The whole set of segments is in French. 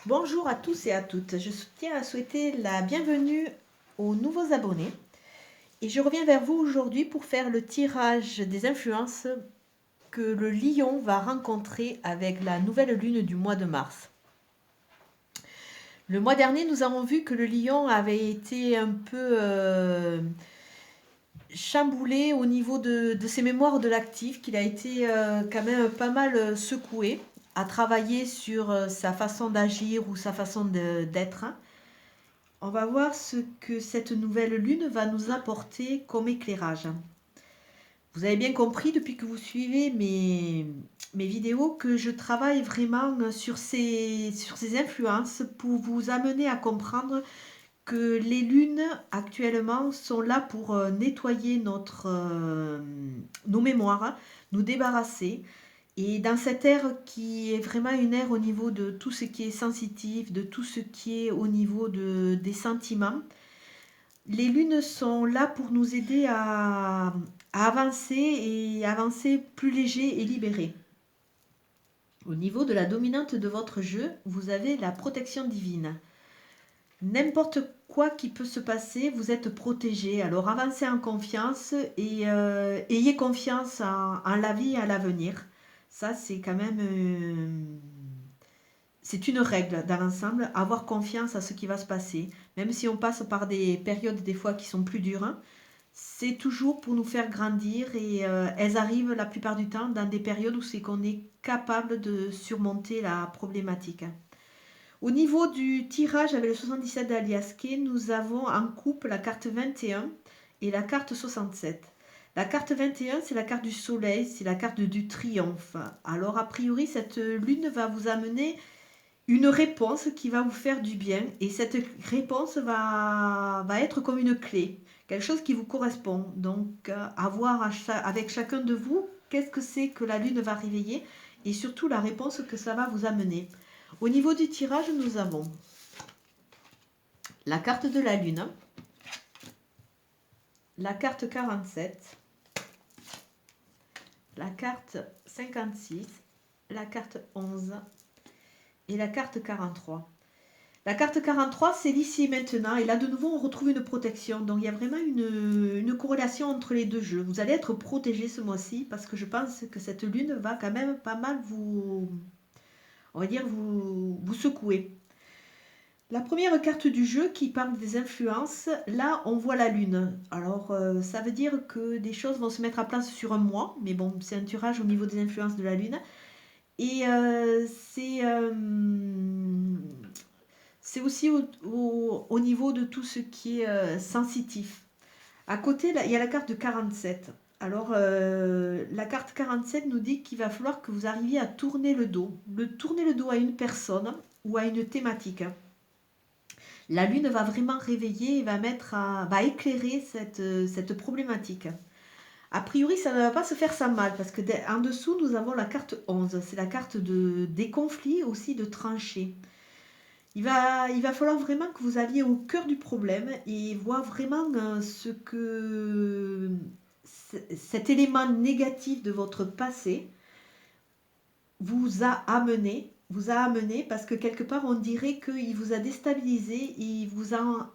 Bonjour à tous et à toutes. Je tiens à souhaiter la bienvenue aux nouveaux abonnés et je reviens vers vous aujourd'hui pour faire le tirage des influences que le Lion va rencontrer avec la nouvelle lune du mois de mars. Le mois dernier, nous avons vu que le Lion avait été un peu chamboulé au niveau de ses mémoires de l'actif, qu'il a été quand même pas mal secoué à travailler sur sa façon d'agir ou sa façon d'être. On va voir ce que cette nouvelle lune va nous apporter comme éclairage. Vous avez bien compris depuis que vous suivez mes vidéos que je travaille vraiment sur ces influences pour vous amener à comprendre que les lunes actuellement sont là pour nettoyer nos mémoires, nous débarrasser. Et dans cette ère qui est vraiment une ère au niveau de tout ce qui est sensitif, de tout ce qui est au niveau des sentiments, les lunes sont là pour nous aider à avancer et avancer plus léger et libéré. Au niveau de la dominante de votre jeu, vous avez la protection divine. N'importe quoi qui peut se passer, vous êtes protégé. Alors avancez en confiance et ayez confiance en la vie et à l'avenir. Ça, c'est quand même c'est une règle dans l'ensemble, avoir confiance à ce qui va se passer. Même si on passe par des périodes des fois qui sont plus dures, hein, c'est toujours pour nous faire grandir et elles arrivent la plupart du temps dans des périodes où c'est qu'on est capable de surmonter la problématique. Au niveau du tirage avec le 77 d'Aliasqué, nous avons en coupe la carte 21 et la carte 67. La carte 21, c'est la carte du soleil, c'est la carte du triomphe. Alors a priori, cette lune va vous amener une réponse qui va vous faire du bien et cette réponse va être comme une clé, quelque chose qui vous correspond. Donc à voir avec chacun de vous, qu'est-ce que c'est que la lune va réveiller et surtout la réponse que ça va vous amener. Au niveau du tirage, nous avons la carte de la lune, la carte 47, la carte 56, la carte 11 et la carte 43. La carte 43, c'est l'ici et maintenant. Et là, de nouveau, on retrouve une protection. Donc, il y a vraiment une corrélation entre les deux jeux. Vous allez être protégé ce mois-ci parce que je pense que cette lune va quand même pas mal on va dire, vous secouer. La première carte du jeu qui parle des influences, là, on voit la lune. Alors, ça veut dire que des choses vont se mettre à place sur un mois. Mais bon, c'est un tirage au niveau des influences de la lune. Et c'est aussi au niveau de tout ce qui est sensitif. À côté, là, il y a la carte de 47. Alors, la carte 47 nous dit qu'il va falloir que vous arriviez à tourner le dos. Tourner le dos à une personne ou à une thématique. La lune va vraiment réveiller et va éclairer cette problématique. A priori, ça ne va pas se faire sans mal parce que en dessous, nous avons la carte 11. C'est la carte des conflits, aussi de tranchées. Il va falloir vraiment que vous alliez au cœur du problème et voir vraiment ce que cet élément négatif de votre passé vous a amené parce que quelque part on dirait qu'il vous a déstabilisé, il vous a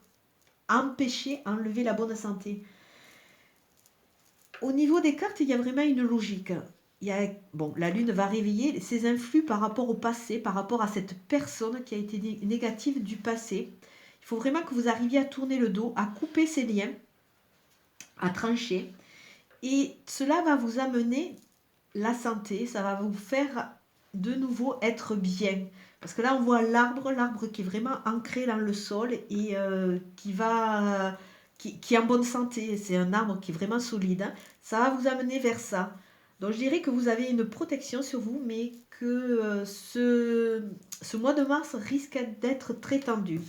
empêché d'enlever la bonne santé. Au niveau des cartes, il y a vraiment une logique. La lune va réveiller ses influx par rapport au passé, par rapport à cette personne qui a été négative du passé. Il faut vraiment que vous arriviez à tourner le dos, à couper ces liens, à trancher. Et cela va vous amener la santé, ça va vous faire de nouveau être bien. Parce que là, on voit l'arbre qui est vraiment ancré dans le sol et qui est en bonne santé. C'est un arbre qui est vraiment solide, hein. Ça va vous amener vers ça. Donc je dirais que vous avez une protection sur vous, mais que ce mois de mars risque d'être très tendu.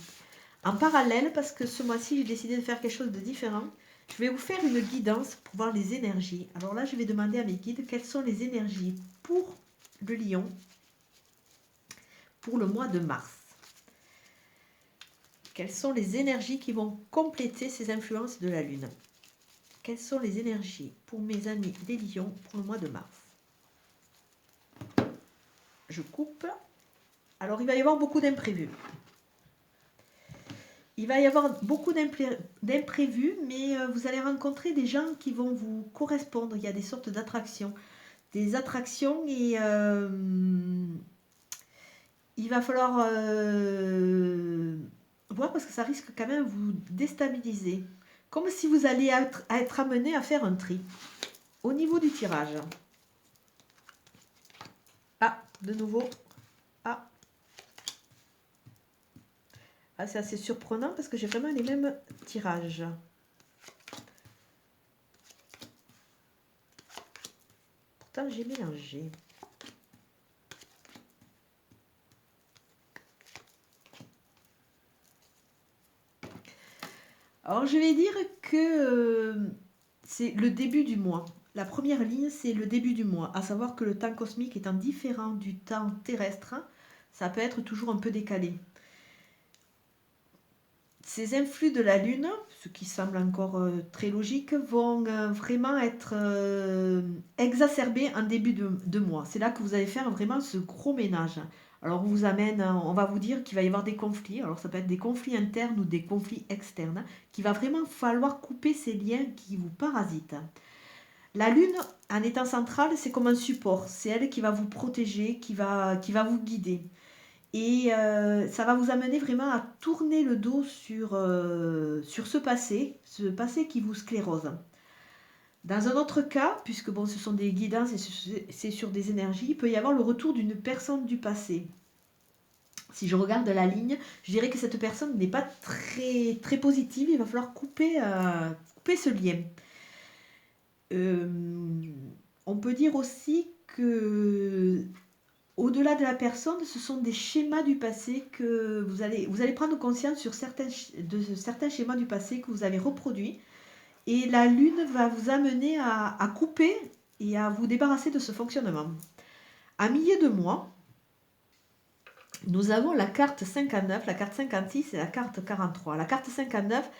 En parallèle, parce que ce mois-ci, j'ai décidé de faire quelque chose de différent, je vais vous faire une guidance pour voir les énergies. Alors là, je vais demander à mes guides quelles sont les énergies pour le lion pour le mois de mars. Quelles sont les énergies qui vont compléter ces influences de la lune? Quelles sont les énergies pour mes amis des lions pour le mois de mars? Je coupe. Alors, il va y avoir beaucoup d'imprévus. Il va y avoir beaucoup d'imprévus, mais vous allez rencontrer des gens qui vont vous correspondre. Il y a des sortes d'attractions. Des attractions et il va falloir voir parce que ça risque quand même de vous déstabiliser. Comme si vous alliez être amené à faire un tri. Au niveau du tirage. Ah, de nouveau. Ah. Ah, c'est assez surprenant parce que j'ai vraiment les mêmes tirages. Pourtant, j'ai mélangé. Alors, je vais dire que c'est le début du mois. La première ligne, c'est le début du mois. À savoir que le temps cosmique étant différent du temps terrestre, ça peut être toujours un peu décalé. Ces influx de la Lune, ce qui semble encore très logique, vont vraiment être exacerbés en début de mois. C'est là que vous allez faire vraiment ce gros ménage. Alors on vous amène, on va vous dire qu'il va y avoir des conflits. Alors ça peut être des conflits internes ou des conflits externes, qu'il va vraiment falloir couper ces liens qui vous parasitent. La Lune, en étant centrale, c'est comme un support. C'est elle qui va vous protéger, qui va vous guider. Et ça va vous amener vraiment à tourner le dos sur ce passé qui vous sclérose. Dans un autre cas, puisque bon, ce sont des guidances et c'est sur des énergies, il peut y avoir le retour d'une personne du passé. Si je regarde la ligne, je dirais que cette personne n'est pas très, très positive. Il va falloir couper ce lien. On peut dire aussi que au-delà de la personne, ce sont des schémas du passé que vous allez prendre conscience de certains schémas du passé que vous avez reproduits. Et la Lune va vous amener à couper et à vous débarrasser de ce fonctionnement. À milieu de mois, nous avons la carte 59, la carte 56 et la carte 43. La carte 59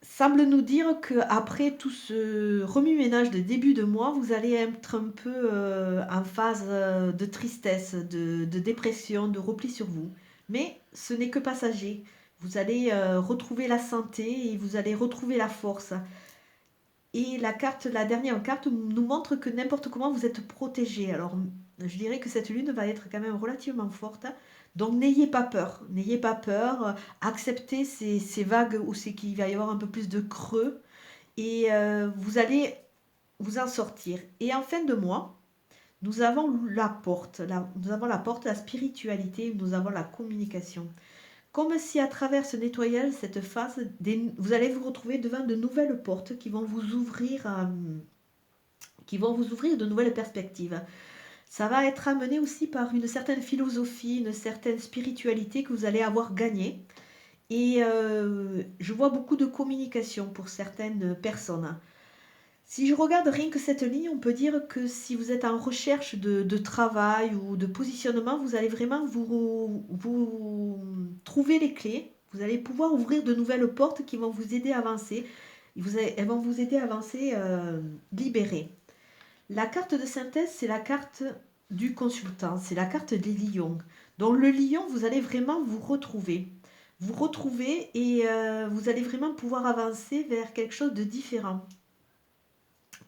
semble nous dire qu'après tout ce remue-ménage de début de mois, vous allez être un peu en phase de tristesse, de dépression, de repli sur vous. Mais ce n'est que passager. Vous allez retrouver la santé et vous allez retrouver la force. Et la dernière carte nous montre que n'importe comment vous êtes protégé. Alors, je dirais que cette lune va être quand même relativement forte. Donc, n'ayez pas peur. N'ayez pas peur. Acceptez ces vagues où c'est qu'il va y avoir un peu plus de creux. Et vous allez vous en sortir. Et en fin de mois, nous avons la porte. Nous avons la porte, la spiritualité. Nous avons la communication. Comme si à travers ce nettoyage, cette phase, vous allez vous retrouver devant de nouvelles portes qui vont vous ouvrir de nouvelles perspectives. Ça va être amené aussi par une certaine philosophie, une certaine spiritualité que vous allez avoir gagnée. Et je vois beaucoup de communication pour certaines personnes. Si je regarde rien que cette ligne, on peut dire que si vous êtes en recherche de travail ou de positionnement, vous allez vraiment vous trouver les clés. Vous allez pouvoir ouvrir de nouvelles portes qui vont vous aider à avancer. Elles vont vous aider à avancer libéré. La carte de synthèse, c'est la carte du consultant, c'est la carte des lions. Donc le lion, vous allez vraiment vous retrouver. Vous retrouver et vous allez vraiment pouvoir avancer vers quelque chose de différent,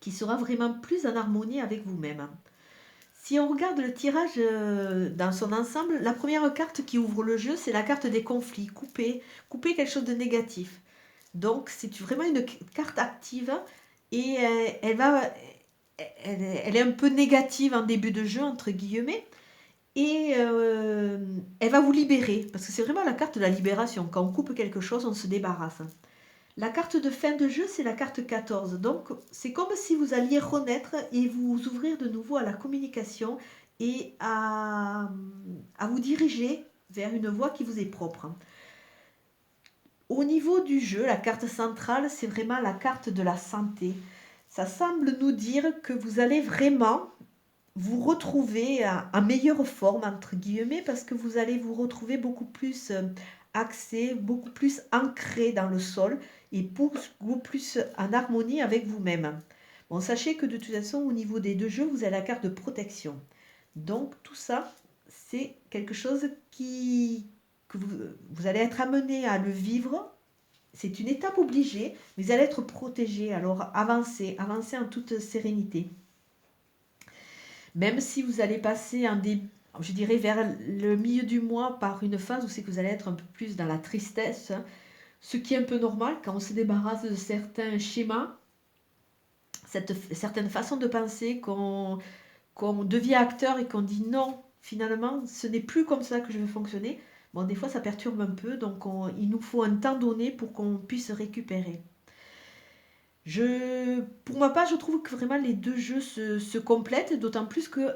qui sera vraiment plus en harmonie avec vous-même. Si on regarde le tirage dans son ensemble, la première carte qui ouvre le jeu, c'est la carte des conflits. Couper quelque chose de négatif. Donc c'est vraiment une carte active et elle est un peu négative en début de jeu, entre guillemets. Et elle va vous libérer, parce que c'est vraiment la carte de la libération. Quand on coupe quelque chose, on se débarrasse. La carte de fin de jeu, c'est la carte 14. Donc, c'est comme si vous alliez renaître et vous ouvrir de nouveau à la communication et à vous diriger vers une voie qui vous est propre. Au niveau du jeu, la carte centrale, c'est vraiment la carte de la santé. Ça semble nous dire que vous allez vraiment vous retrouver en meilleure forme, entre guillemets, parce que vous allez vous retrouver beaucoup plus axé, beaucoup plus ancré dans le sol et beaucoup plus en harmonie avec vous-même. Bon, sachez que de toute façon, au niveau des deux jeux, vous avez la carte de protection. Donc, tout ça, c'est quelque chose que vous allez être amené à le vivre. C'est une étape obligée, mais vous allez être protégé. Alors avancez, avancez en toute sérénité. Même si vous allez passer je dirais vers le milieu du mois par une phase où c'est que vous allez être un peu plus dans la tristesse, hein, ce qui est un peu normal quand on se débarrasse de certains schémas, certaines façons de penser, qu'on devient acteur et qu'on dit non, finalement, ce n'est plus comme ça que je veux fonctionner. Bon, des fois, ça perturbe un peu, donc il nous faut un temps donné pour qu'on puisse récupérer. Pour ma part, je trouve que vraiment les deux jeux se complètent, d'autant plus que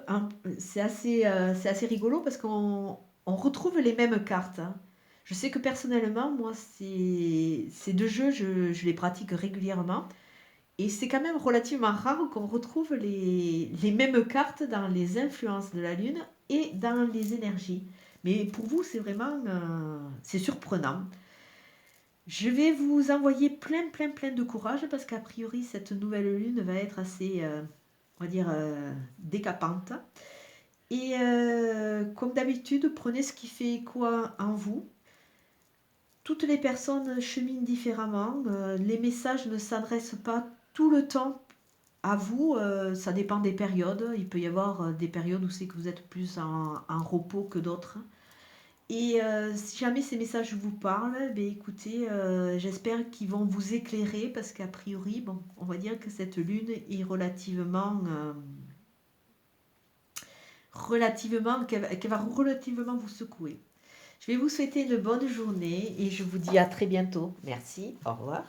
c'est assez rigolo parce qu'on retrouve les mêmes cartes, hein. Je sais que personnellement, moi, ces deux jeux, je les pratique régulièrement. Et c'est quand même relativement rare qu'on retrouve les mêmes cartes dans les influences de la Lune et dans les énergies. Mais pour vous, c'est vraiment c'est surprenant. Je vais vous envoyer plein de courage parce qu'a priori, cette nouvelle lune va être assez, on va dire, décapante. Et comme d'habitude, prenez ce qui fait quoi en vous. Toutes les personnes cheminent différemment. Les messages ne s'adressent pas tout le temps à vous. Ça dépend des périodes. Il peut y avoir des périodes où c'est que vous êtes plus en repos que d'autres. Et si jamais ces messages vous parlent, ben écoutez, j'espère qu'ils vont vous éclairer parce qu'a priori, bon, on va dire que cette lune est qu'elle va relativement vous secouer. Je vais vous souhaiter une bonne journée et je vous dis à très bientôt. Merci, au revoir.